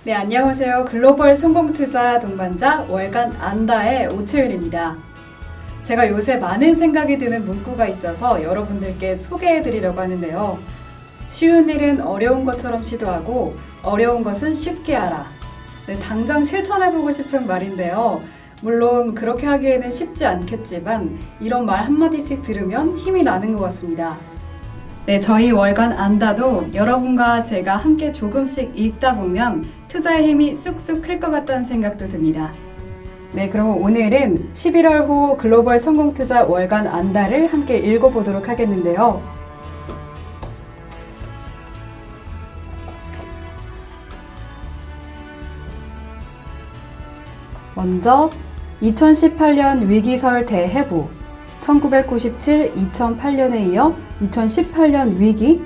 네, 안녕하세요. 글로벌 성공투자 동반자 월간 안다의 오채윤입니다. 제가 요새 많은 생각이 드는 문구가 있어서 여러분들께 소개해드리려고 하는데요. 쉬운 일은 어려운 것처럼 시도하고 어려운 것은 쉽게 하라. 네, 당장 실천해보고 싶은 말인데요. 물론 그렇게 하기에는 쉽지 않겠지만 이런 말 한마디씩 들으면 힘이 나는 것 같습니다. 네, 저희 월간 안다도 여러분과 제가 함께 조금씩 읽다 보면 투자의 힘이 쑥쑥 클 것 같다는 생각도 듭니다. 네, 그럼 오늘은 11월 호 글로벌 성공투자 월간 안다를 함께 읽어보도록 하겠는데요. 먼저 2018년 위기설 대해부 1997-2008년에 이어 2018년 위기?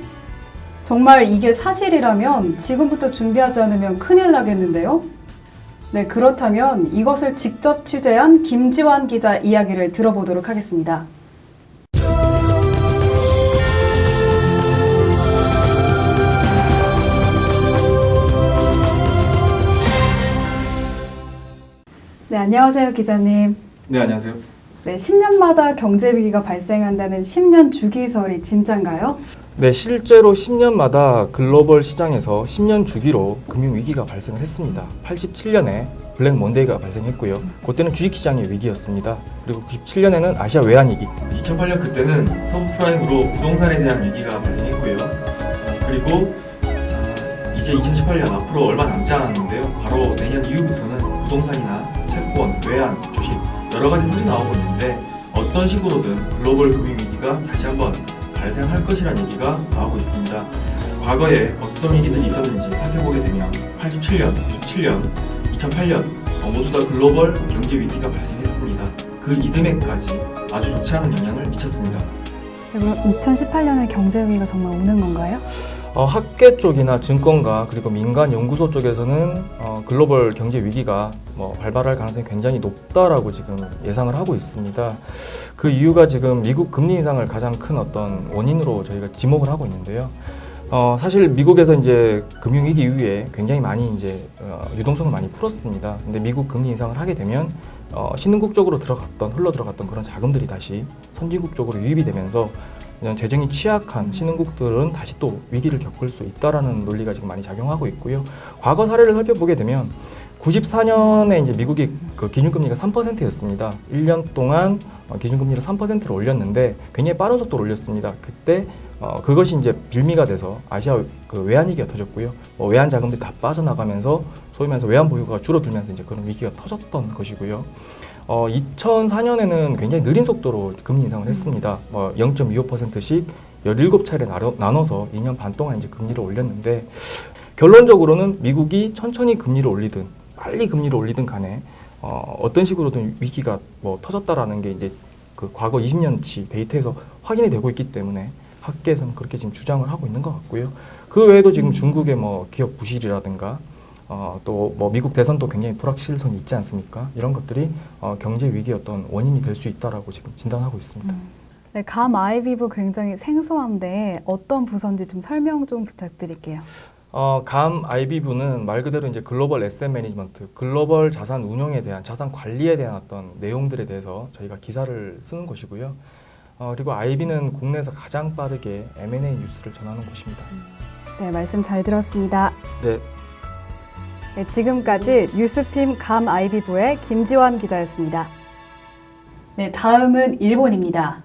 정말 이게 사실이라면 지금부터 준비하지 않으면 큰일 나겠는데요? 네, 그렇다면 이것을 직접 취재한 김지환 기자 이야기를 들어보도록 하겠습니다. 네, 안녕하세요, 기자님. 네, 안녕하세요. 네, 10년마다 경제 위기가 발생한다는 10년 주기설이 진짠가요? 네, 실제로 10년마다 글로벌 시장에서 10년 주기로 금융 위기가 발생을 했습니다. 87년에 블랙 먼데이가 발생했고요. 그때는 주식시장의 위기였습니다. 그리고 97년에는 아시아 외환위기. 2008년 그때는 서브프라임으로 부동산에 대한 위기가 발생했고요. 그리고 이제 2018년 앞으로 얼마 남지 않았는데요. 바로 내년 이후부터는 부동산이나 채권, 외환, 주식 여러 가지 설이 나오고 있는데 어떤 식으로든 글로벌 금융 위기가 다시 한번 발생할 것이라는 얘기가 나오고 있습니다. 과거에 어떤 위기들이 있었는지 살펴보게 되면 87년, 97년, 2008년 모두 다 글로벌 경제 위기가 발생했습니다. 그 이듬해까지 아주 좋지 않은 영향을 미쳤습니다. 그럼 2018년에 경제 위기가 정말 오는 건가요? 학계 쪽이나 증권가 그리고 민간 연구소 쪽에서는 글로벌 경제 위기가 발발할 가능성이 굉장히 높다라고 지금 예상을 하고 있습니다. 그 이유가 지금 미국 금리 인상을 가장 큰 어떤 원인으로 저희가 지목을 하고 있는데요. 사실 미국에서 이제 금융 위기 이후에 굉장히 많이 이제 유동성을 많이 풀었습니다. 근데 미국 금리 인상을 하게 되면 신흥국 쪽으로 흘러 들어갔던 그런 자금들이 다시 선진국 쪽으로 유입이 되면서 재정이 취약한 신흥국들은 다시 또 위기를 겪을 수 있다라는 논리가 지금 많이 작용하고 있고요. 과거 사례를 살펴보게 되면 94년에 이제 미국이 그 기준금리가 3%였습니다. 1년 동안 기준금리를 3%로 올렸는데 굉장히 빠른 속도로 올렸습니다. 그때 그것이 이제 빌미가 돼서 아시아 그 외환위기가 터졌고요. 외환 자금들이 다 빠져나가면서 소위 말해서 외환 보유고가 줄어들면서 이제 그런 위기가 터졌던 것이고요. 2004년에는 굉장히 느린 속도로 금리 인상을 했습니다. 0.25%씩 17차례 나눠서 2년 반 동안 이제 금리를 올렸는데 결론적으로는 미국이 천천히 금리를 올리든 빨리 금리를 올리든 간에 어떤 식으로든 위기가 터졌다라는 게 이제 그 과거 20년치 데이터에서 확인이 되고 있기 때문에 학계에서는 그렇게 지금 주장을 하고 있는 것 같고요. 그 외에도 지금 중국의 기업 부실이라든가 또 미국 대선도 굉장히 불확실성이 있지 않습니까? 이런 것들이 경제 위기의 어떤 원인이 될 수 있다라고 지금 진단하고 있습니다. 네, 감 아이비부 굉장히 생소한데 어떤 부서인지 좀 설명 좀 부탁드릴게요. 감 아이비부는 말 그대로 이제 글로벌 에셋 매니지먼트, 글로벌 자산 운용에 대한 자산 관리에 대한 어떤 내용들에 대해서 저희가 기사를 쓰는 곳이고요. 그리고 아이비는 국내에서 가장 빠르게 M&A 뉴스를 전하는 곳입니다. 네, 말씀 잘 들었습니다. 네. 네, 지금까지 뉴스핌 감 아이비부의 김지환 기자였습니다. 네, 다음은 일본입니다.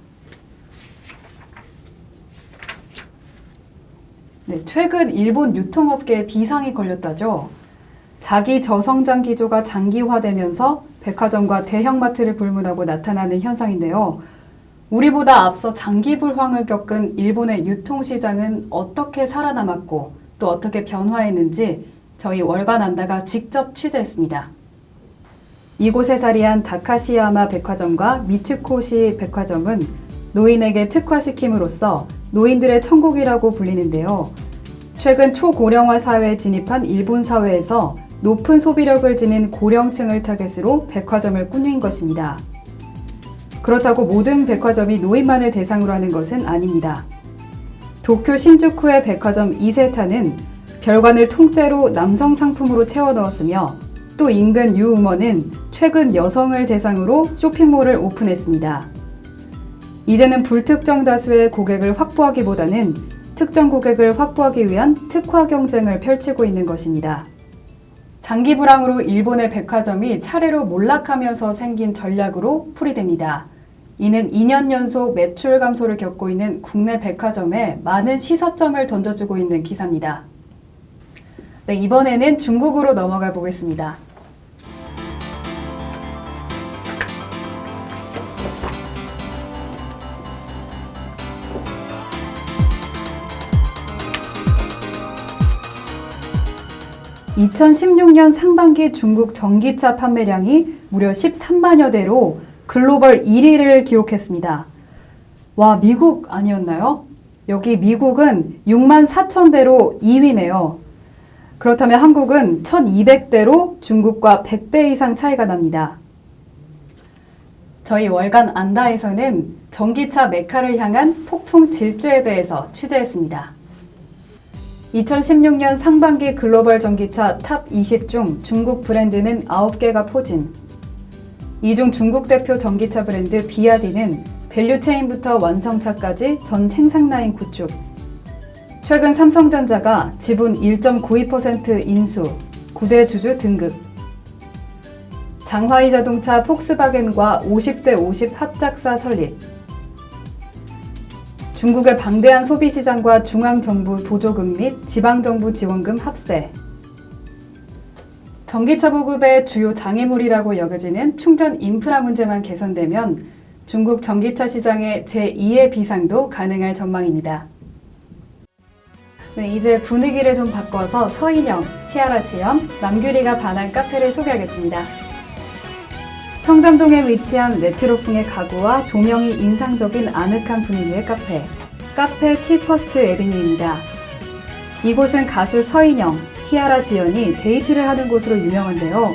네, 최근 일본 유통업계에 비상이 걸렸다죠. 자기 저성장 기조가 장기화되면서 백화점과 대형마트를 불문하고 나타나는 현상인데요. 우리보다 앞서 장기 불황을 겪은 일본의 유통시장은 어떻게 살아남았고 또 어떻게 변화했는지 저희 월간 안다가 직접 취재했습니다. 이곳에 자리한 다카시야마 백화점과 미츠코시 백화점은 노인에게 특화시킴으로써 노인들의 천국이라고 불리는데요. 최근 초고령화 사회에 진입한 일본 사회에서 높은 소비력을 지닌 고령층을 타겟으로 백화점을 꾸민 것입니다. 그렇다고 모든 백화점이 노인만을 대상으로 하는 것은 아닙니다. 도쿄 신주쿠의 백화점 이세타는 별관을 통째로 남성 상품으로 채워 넣었으며 또 인근 유음원은 최근 여성을 대상으로 쇼핑몰을 오픈했습니다. 이제는 불특정 다수의 고객을 확보하기보다는 특정 고객을 확보하기 위한 특화 경쟁을 펼치고 있는 것입니다. 장기 불황으로 일본의 백화점이 차례로 몰락하면서 생긴 전략으로 풀이됩니다. 이는 2년 연속 매출 감소를 겪고 있는 국내 백화점에 많은 시사점을 던져주고 있는 기사입니다. 네, 이번에는 중국으로 넘어가 보겠습니다. (2016년) 상반기 중국 전기차 판매량이 무려 13만여 대로 글로벌 1위를 기록했습니다. 와, 미국 아니었나요? 여기 미국은 6만 4천 대로 2위네요. 그렇다면 한국은 1,200대로 중국과 100배 이상 차이가 납니다. 저희 월간 안다에서는 전기차 메카를 향한 폭풍 질주에 대해서 취재했습니다. 2016년 상반기 글로벌 전기차 탑 20 중 중국 브랜드는 9개가 포진. 이 중 중국 대표 전기차 브랜드 비아디는 밸류체인부터 완성차까지 전 생산라인 구축. 최근 삼성전자가 지분 1.92% 인수, 9대 주주 등극. 장화이 자동차 폭스바겐과 50대 50 합작사 설립. 중국의 방대한 소비시장과 중앙정부 보조금 및 지방정부 지원금 합세. 전기차 보급의 주요 장애물이라고 여겨지는 충전 인프라 문제만 개선되면 중국 전기차 시장의 제2의 비상도 가능할 전망입니다. 네, 이제 분위기를 좀 바꿔서 서인영, 티아라 지연, 남규리가 반한 카페를 소개하겠습니다. 청담동에 위치한 레트로풍의 가구와 조명이 인상적인 아늑한 분위기의 카페, 카페 티퍼스트 에비뉴입니다. 이곳은 가수 서인영, 티아라 지연이 데이트를 하는 곳으로 유명한데요.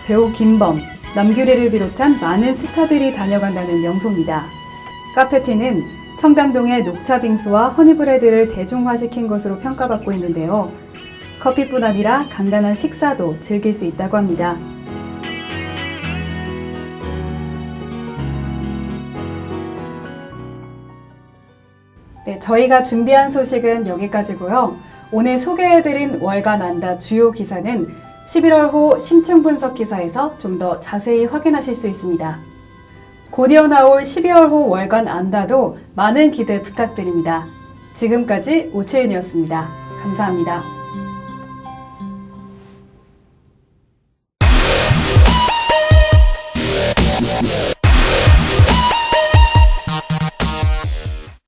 배우 김범, 남규리를 비롯한 많은 스타들이 다녀간다는 명소입니다. 카페티는 청담동의 녹차 빙수와 허니브레드를 대중화시킨 것으로 평가받고 있는데요. 커피뿐 아니라 간단한 식사도 즐길 수 있다고 합니다. 네, 저희가 준비한 소식은 여기까지고요. 오늘 소개해드린 월간 안다 주요 기사는 11월호 심층 분석 기사에서 좀 더 자세히 확인하실 수 있습니다. 곧이어 나올 12월호 월간 안다도 많은 기대 부탁드립니다. 지금까지 오채윤이었습니다. 감사합니다.